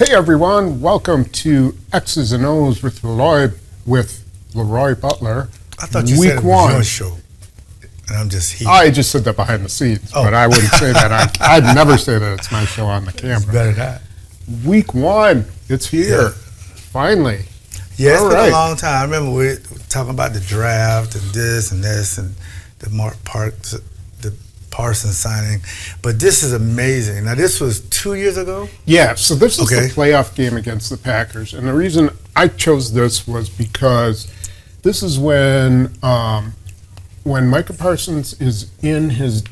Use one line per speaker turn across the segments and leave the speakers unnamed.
Hey everyone, welcome to X's and O's with LeRoy Butler.
I thought you said it was your show, and I'm just here.
I just said that behind the scenes, but I wouldn't say that. I'd never say that it's my show on the camera.
It's better that.
Week 1, it's here, finally.
Yeah, it's been a long time. I remember we were talking about the draft and this and the Parsons signing, but this is amazing. Now, this was 2 years ago?
Yeah, so this is the playoff game against the Packers, and the reason I chose this was because this is when Micah Parsons is in his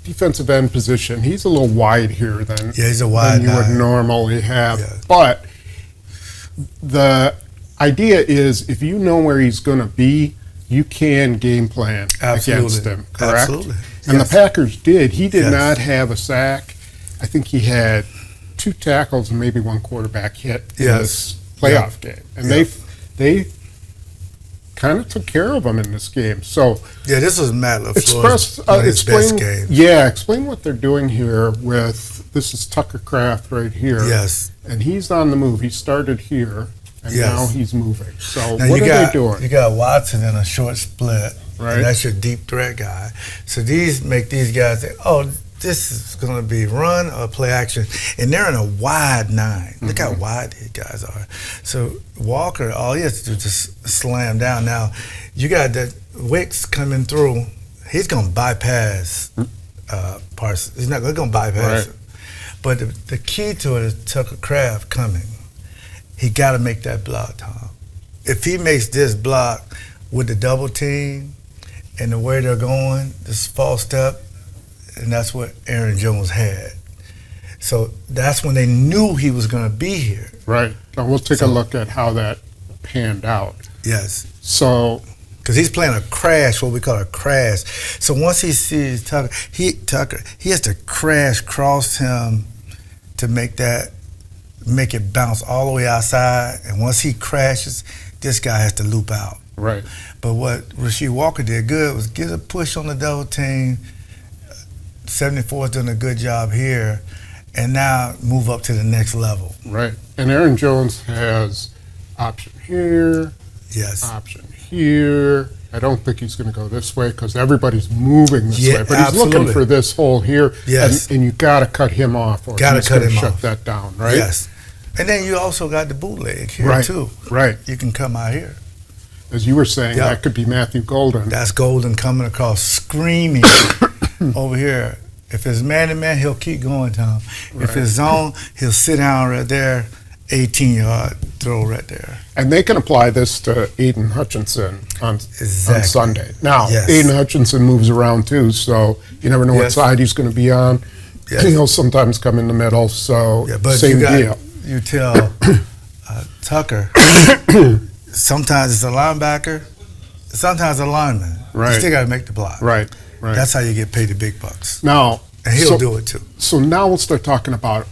defensive end position. He's a little wide here than
he's a wide
you would normally have, but the idea is if you know where he's going to be, you can game plan against him, correct?
Absolutely.
And the Packers did. He did not have a sack. I think he had 2 tackles and maybe 1 quarterback hit in this playoff game. And they kind of took care of him in this game. So
this was Matt LaFleur's best game.
Yeah, explain what they're doing here with, this is Tucker Kraft right here.
Yes.
And he's on the move. He started here, and now he's moving. So
now
what are they doing?
You got Watson in a short split.
Right.
And that's your deep threat guy. So these make these guys think, oh, this is going to be run or play action. And they're in a wide 9. Look how wide these guys are. So Walker, all he has to do is just slam down. Now, you got that Wicks coming through. He's going to bypass Parsons. He's going to bypass it. But the key to it is Tucker Kraft coming. He got to make that block, Tom. If he makes this block with the double team, and the way they're going, this false step, and that's what Aaron Jones had. So that's when they knew he was going to be here.
Right. Now we'll take a look at how that panned out.
Yes.
So,
because he's playing a crash, what we call a crash. So once he sees Tucker, he has to crash cross him to make it bounce all the way outside. And once he crashes, this guy has to loop out.
Right.
But what Rasheed Walker did good was get a push on the double team. 74 is doing a good job here, and now move up to the next level.
Right. And Aaron Jones has option here.
Yes.
Option here. I don't think he's going to go this way because everybody's moving this way. But he's looking for this hole here.
Yes.
And you got to cut him off or he's going to shut that down, right?
Yes. And then you also got the bootleg here, too.
Right.
You can come out here.
As you were saying, that could be Matthew Golden.
That's Golden coming across, screaming over here. If it's man-to-man, he'll keep going, Tom. If it's zone, he'll sit down right there, 18-yard throw right there.
And they can apply this to Aiden Hutchinson on Sunday. Now, Aiden Hutchinson moves around too, so you never know what side he's going to be on. He'll sometimes come in the middle, so same deal.
You tell Tucker, sometimes it's a linebacker, sometimes a lineman.
Right.
You still got to make the block.
Right.
That's how you get paid the big bucks.
Now,
and he'll do it too.
So now we'll start talking about,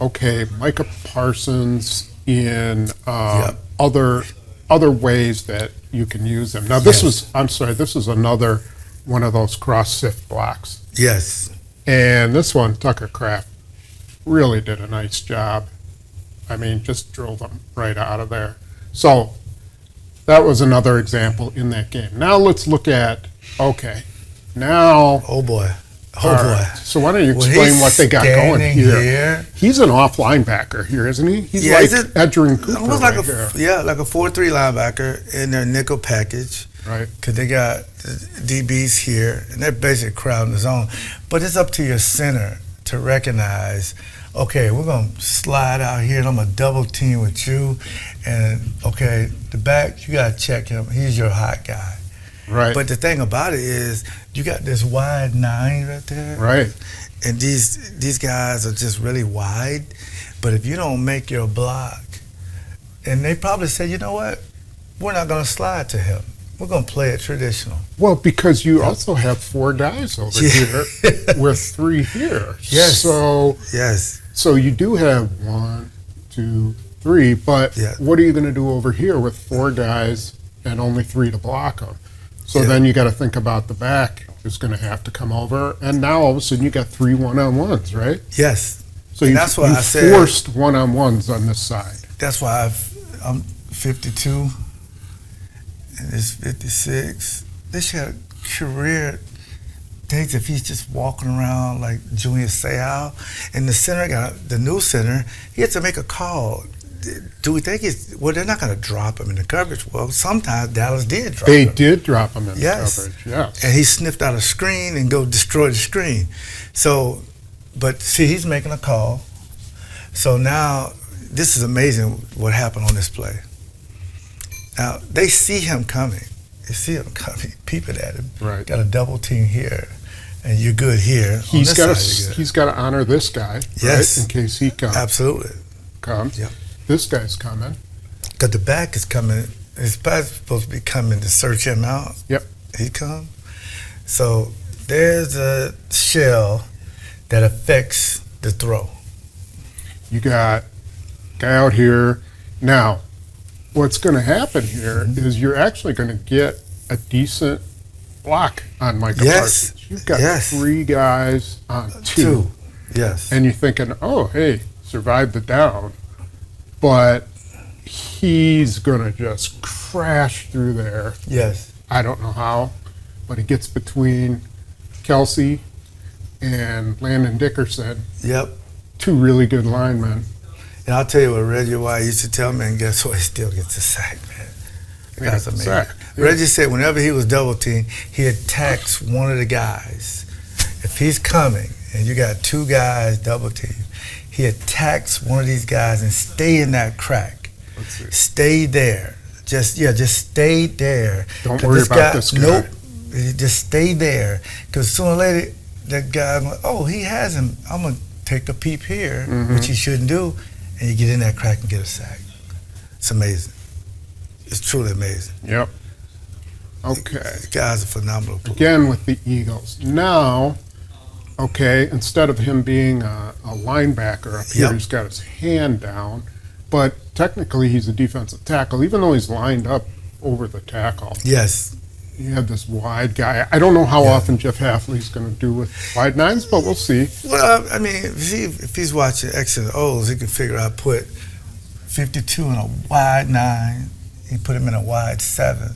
Micah Parsons in other ways that you can use him. Now this is another one of those cross-sift blocks.
Yes.
And this one, Tucker Kraft really did a nice job. I mean, just drove him right out of there. So that was another example in that game. Now let's look at, now.
Oh boy.
So why don't you explain what they got going here? He's an off linebacker here, isn't he? He's like Edgerrin Cooper
almost like like a 4-3 linebacker in their nickel package.
Right.
Because they got DBs here, and they're basically crowding the zone. But it's up to your center to recognize, we're going to slide out here, and I'm going to double team with you. And, the back, you got to check him. He's your hot guy.
Right.
But the thing about it is, you got this wide 9 right there.
Right.
And these guys are just really wide. But if you don't make your block, and they probably say, you know what, we're not going to slide to him. We're going to play it traditional.
Well, because you also have 4 guys over here with 3 here.
Yes.
So you do have 1, 2, 3, but what are you going to do over here with 4 guys and only 3 to block them? So then you got to think about the back is going to have to come over, and now all of a sudden you got 3 one-on-ones, right?
Yes.
So you forced one-on-ones on this side.
that's why I'm 52 and it's 56. This had a career days if he's just walking around like Junior Seau. And the center, the new center, he had to make a call. Do we think they're not going to drop him in the coverage? Well, sometimes Dallas did drop him.
They did drop him in the coverage, yes.
And he sniffed out a screen and go destroy the screen. So, but see, he's making a call. So now, this is amazing what happened on this play. Now, they see him coming. They see him coming, peeping at him.
Right.
Got a double team here, and you're good here.
He's got to honor this guy,
yes,
right, in case he comes.
Absolutely.
Comes.
Yep.
This guy's coming.
Because the back is coming. His back's supposed to be coming to search him out.
Yep.
He come. So there's a shell that affects the throw.
You got guy out here. Now, what's going to happen here is you're actually going to get a decent block on Micah Parsons. You've got 3 guys on 2.
Yes.
And you're thinking, oh, hey, survived the down. But he's going to just crash through there.
Yes.
I don't know how, but he gets between Kelsey and Landon Dickerson.
Yep.
2 really good linemen.
And I'll tell you what Reggie White used to tell me, and guess what? He still gets a sack, man. That's amazing.
Sack.
Reggie said whenever he was double teamed, he attacks one of the guys. If he's coming and you got 2 guys double teamed, he attacks one of these guys and stay in that crack. Stay there. Just stay there.
Don't worry about this guy.
Nope. Just stay there. Because sooner or later, that guy, oh, he has him. I'm going to take a peep here, which he shouldn't do. And you get in that crack and get a sack. It's amazing. It's truly amazing.
Yep. Okay.
These guys are phenomenal.
Again with the Eagles. Now, okay, instead of him being a linebacker up here, he's got his hand down, but technically he's a defensive tackle, even though he's lined up over the tackle.
Yes.
You have this wide guy. I don't know how often Jeff Hafley's going to do with wide 9s, but we'll see.
Well, I mean, if he's watching X and O's, he can figure out put 52 in a wide 9. He put him in a wide 7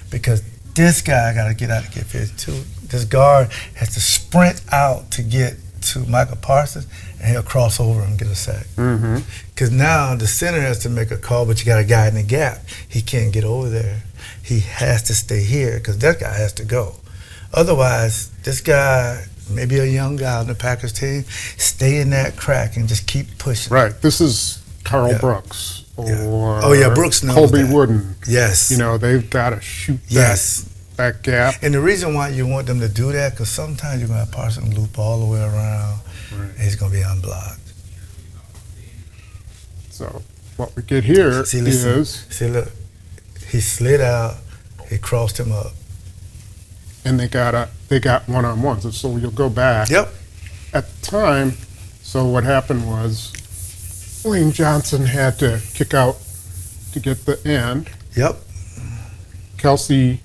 because this guy got to get out to get 52. This guard has to sprint out to get to Micah Parsons, and he'll cross over and get a sack. Because now the center has to make a call, but you got a guy in the gap. He can't get over there. He has to stay here because that guy has to go. Otherwise, this guy, maybe a young guy on the Packers team, stay in that crack and just keep pushing.
Right. This is Carl Brooks or
Brooks knows
Colby
that.
Wooden.
Yes.
You know, they've got to shoot that gap.
And the reason why you want them to do that, because sometimes you're going to have Parsons loop all the way around, and he's going to be unblocked.
So what we get here is...
See, look. He slid out. He crossed him up.
And they got one-on-ones. So you'll go back.
Yep.
At the time, so what happened was Lane Johnson had to kick out to get the end.
Yep.
Kelsey,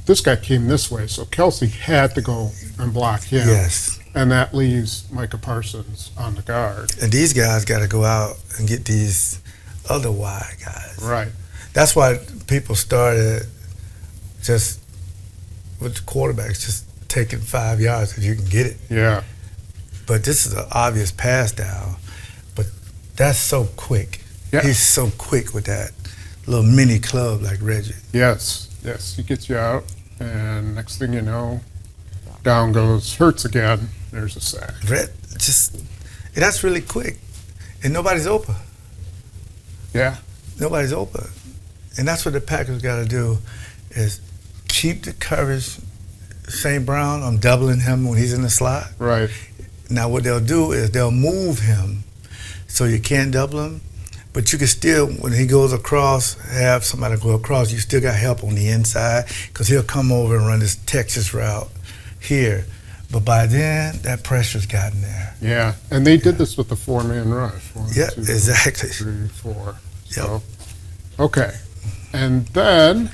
this guy came this way, so Kelsey had to go and block him.
Yes.
And that leaves Micah Parsons on the guard.
And these guys got to go out and get these other wide guys.
Right.
That's why people started just with the quarterbacks, just taking 5 yards if you can get it.
Yeah.
But this is an obvious pass down. But that's so quick.
Yeah.
He's so quick with that little mini club like Reggie.
Yes. He gets you out, and next thing you know, down goes Hurts again. There's a sack.
And that's really quick. And nobody's open.
Yeah.
Nobody's open. And that's what the Packers got to do is keep the coverage. St. Brown, I'm doubling him when he's in the slot.
Right.
Now what they'll do is they'll move him so you can't double him, but you can still, when he goes across, have somebody go across. You still got help on the inside because he'll come over and run this Texas route here. But by then, that pressure's gotten there.
Yeah, and they did this with the 4-man rush. 1,
Yeah,
2,
exactly.
3, 4. So,
Yep.
okay. And then,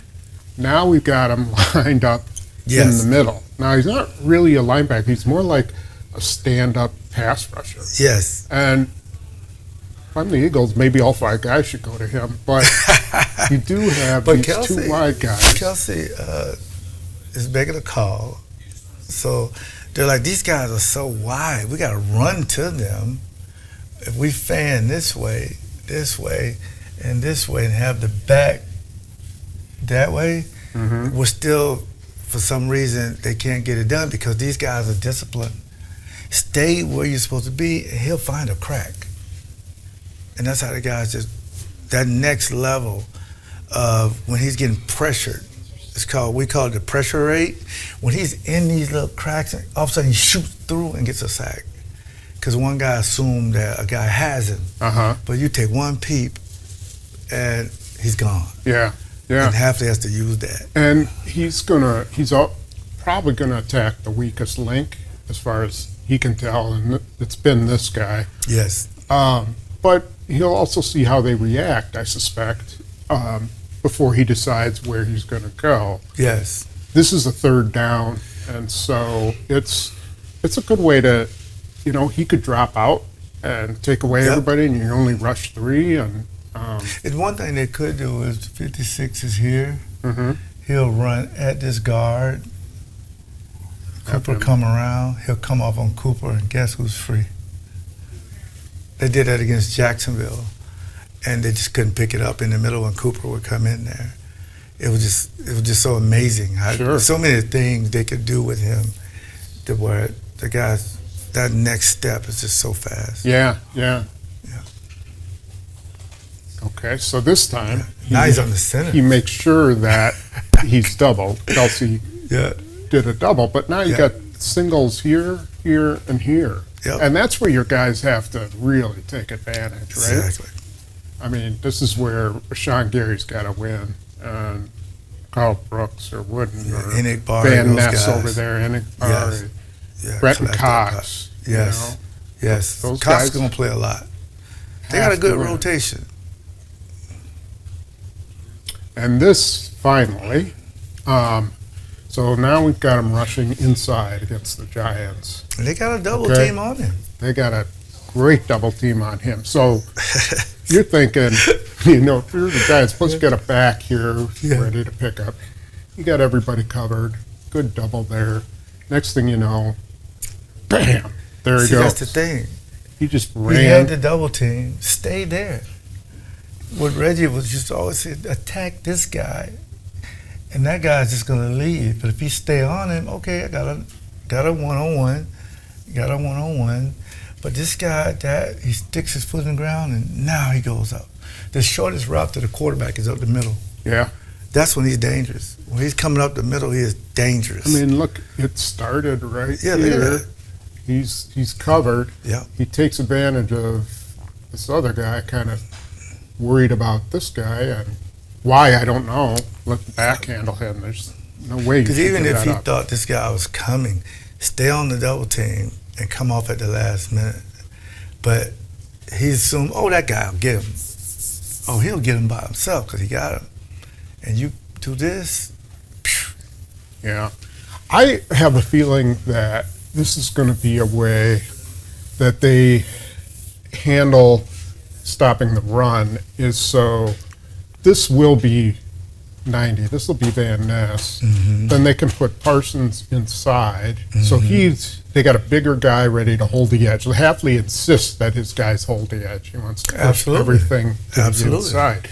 now we've got him lined up in the middle. Now, he's not really a linebacker. He's more like a stand-up pass rusher.
Yes.
And if I'm the Eagles, maybe all 5 guys should go to him. But you do have these
Kelsey,
2 wide guys.
Kelsey is making a call. So they're like, these guys are so wide. We got to run to them. If we fan this way, and this way, and have the back that way, we're still, for some reason, they can't get it done because these guys are disciplined. Stay where you're supposed to be, and he'll find a crack. And that's how the guys just, that next level of when he's getting pressured, we call it the pressure rate. When he's in these little cracks, and all of a sudden he shoots through and gets a sack. Because one guy assumed that a guy has him. But you take one peep, and he's gone.
Yeah.
And Hafley has to use that.
And he's probably gonna attack the weakest link as far as he can tell, and it's been this guy.
Yes.
But he'll also see how they react, I suspect, before he decides where he's going to go.
Yes.
This is a 3rd down, and so it's a good way to, he could drop out and take away everybody, and you only rush 3. And
it's one thing they could do is 56 is here. He'll run at this guard. Cooper come around. He'll come off on Cooper, and guess who's free? They did that against Jacksonville, and they just couldn't pick it up in the middle when Cooper would come in there. It was just so amazing. So many things they could do with him, to where the guys, that next step is just so fast.
Yeah. Okay, so this time
now he's on the center.
He makes sure that he's double. Kelsey did a double, but now you got singles here, and here. And that's where your guys have to really take advantage, right?
Exactly.
I mean, this is where Rashawn Gary's got to win, and Carl Brooks or Wooden or Van Ness over there, Bretton Cox.
Yes.
Those
Cox
guys
is going to play a lot. They got a good rotation.
And this, finally, so now we've got him rushing inside against the Giants.
And they got a double team on him.
They got a great double team on him. So you're thinking, if you're the Giants, supposed to get a back here ready to pick up. You got everybody covered. Good double there. Next thing you know, bam, there he goes.
That's the thing.
He just ran.
He had the double team. Stay there. What Reggie was just always say, attack this guy. And that guy's just going to leave. But if he stay on him, okay, I got a one-on-one. But this guy, he sticks his foot in the ground, and now he goes up. The shortest route to the quarterback is up the middle.
Yeah.
That's when he's dangerous. When he's coming up the middle, he is dangerous.
I mean, look, it started right here.
Look at that.
He's covered.
Yeah.
He takes advantage of this other guy, kind of worried about this guy, and why, I don't know. Let the back handle him. There's no way.
Because even if he thought this guy was coming, stay on the double team and come off at the last minute. But he assumed, that guy will get him. He'll get him by himself because he got him. And you do this.
Yeah. I have a feeling that this is going to be a way that they handle stopping the run is so this will be 90. This will be Van Ness. Then they can put Parsons inside. So they got a bigger guy ready to hold the edge. Hafley insists that his guys hold the edge. He wants to push everything to the inside.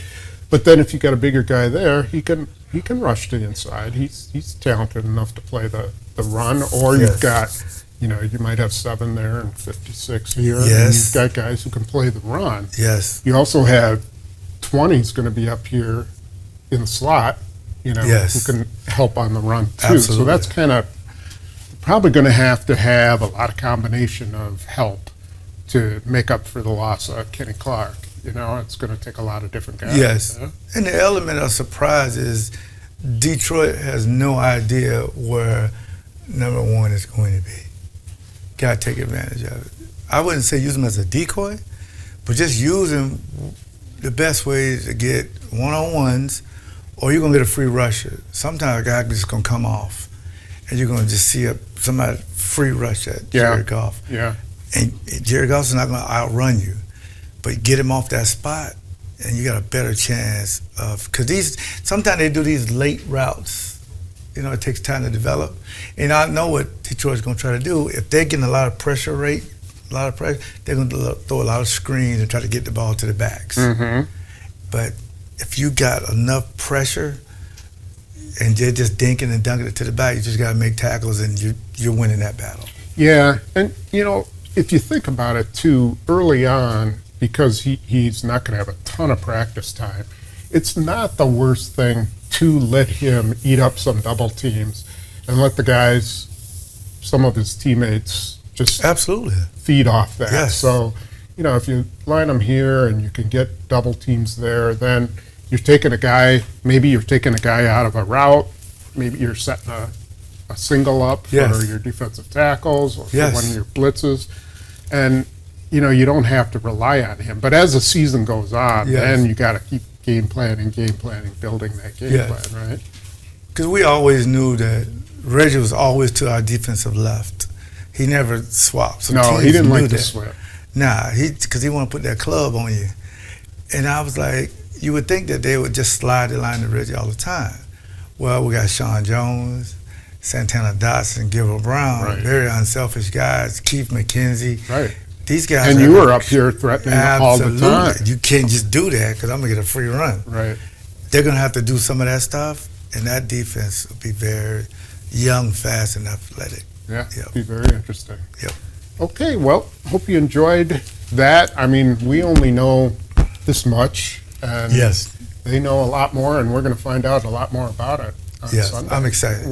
But then if you got a bigger guy there, he can rush to the inside. He's talented enough to play the run. Or you've got, you might have 7 there and 56 here.
Yes.
And you've got guys who can play the run.
Yes.
You also have 20's going to be up here in the slot, who can help on the run too.
Absolutely.
So that's kind of probably going to have a lot of combination of help to make up for the loss of Kenny Clark. It's going to take a lot of different guys.
Yes. And the element of surprise is Detroit has no idea where number 1 is going to be. Got to take advantage of it. I wouldn't say use him as a decoy, but just use him the best way to get one-on-ones, or you're going to get a free rusher. Sometimes a guy is just going to come off, and you're going to just see somebody free rush at Jared Goff.
Yeah.
And Jared Goff's not going to outrun you. but get him off that spot, and you got a better chance of, because sometimes they do these late routes. It takes time to develop. And I know what Detroit's going to try to do. If they're getting a lot of pressure, they're going to throw a lot of screens and try to get the ball to the backs.
Mm-hmm.
But if you got enough pressure and they're just dinking and dunking it to the back, you just got to make tackles, and you're winning that battle.
Yeah, and if you think about it too, early on, because he's not going to have a ton of practice time, it's not the worst thing to let him eat up some double teams and let the guys, some of his teammates, just
absolutely
feed off that.
Yes.
So, if you line them here and you can get double teams there, then you're taking a guy out of a route, maybe you're setting a single up for your defensive tackles or for one of your blitzes, and you don't have to rely on him. But as the season goes on, then you got to keep game planning, building that game plan, right?
Because we always knew that Reggie was always to our defensive left. He never swapped. So
no, he didn't like to swap.
Nah, because he want to put that club on you. And I was like, you would think that they would just slide the line to Reggie all the time. Well, we got Sean Jones, Santana Dotson, Gilbert Brown, very unselfish guys, Keith McKenzie.
Right.
These guys.
And you were up here threatening all the time.
You can't just do that because I'm going to get a free run.
Right.
They're going to have to do some of that stuff, and that defense will be very young, fast, and athletic.
Yeah, it'll be very interesting.
Yep.
Okay, well, hope you enjoyed that. I mean, we only know this much, and they know a lot more, and we're going to find out a lot more about it on Sunday.
I'm excited.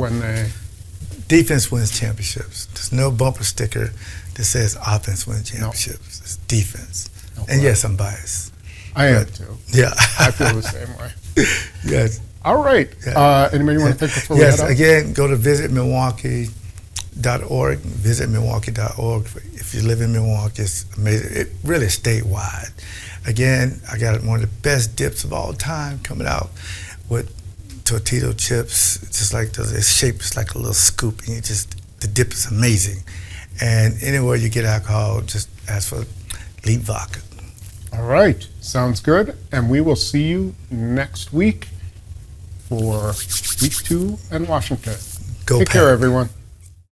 Defense wins championships. There's no bumper sticker that says offense wins championships. It's defense. And yes, I'm biased.
I am too.
Yeah.
I feel the same way.
Yes.
All right. Anybody want to think before we head out?
Again, go to visitmilwaukee.org. Visitmilwaukee.org. If you live in Milwaukee, it's amazing. It really is statewide. Again, I got one of the best dips of all time coming out with tortilla chips. It's just like it's shaped like a little scoop, and the dip is amazing. And anywhere you get alcohol, just ask for Leap Vodka.
All right, sounds good. And we will see you next week for week 2 in Washington.
Go
Take care, everyone.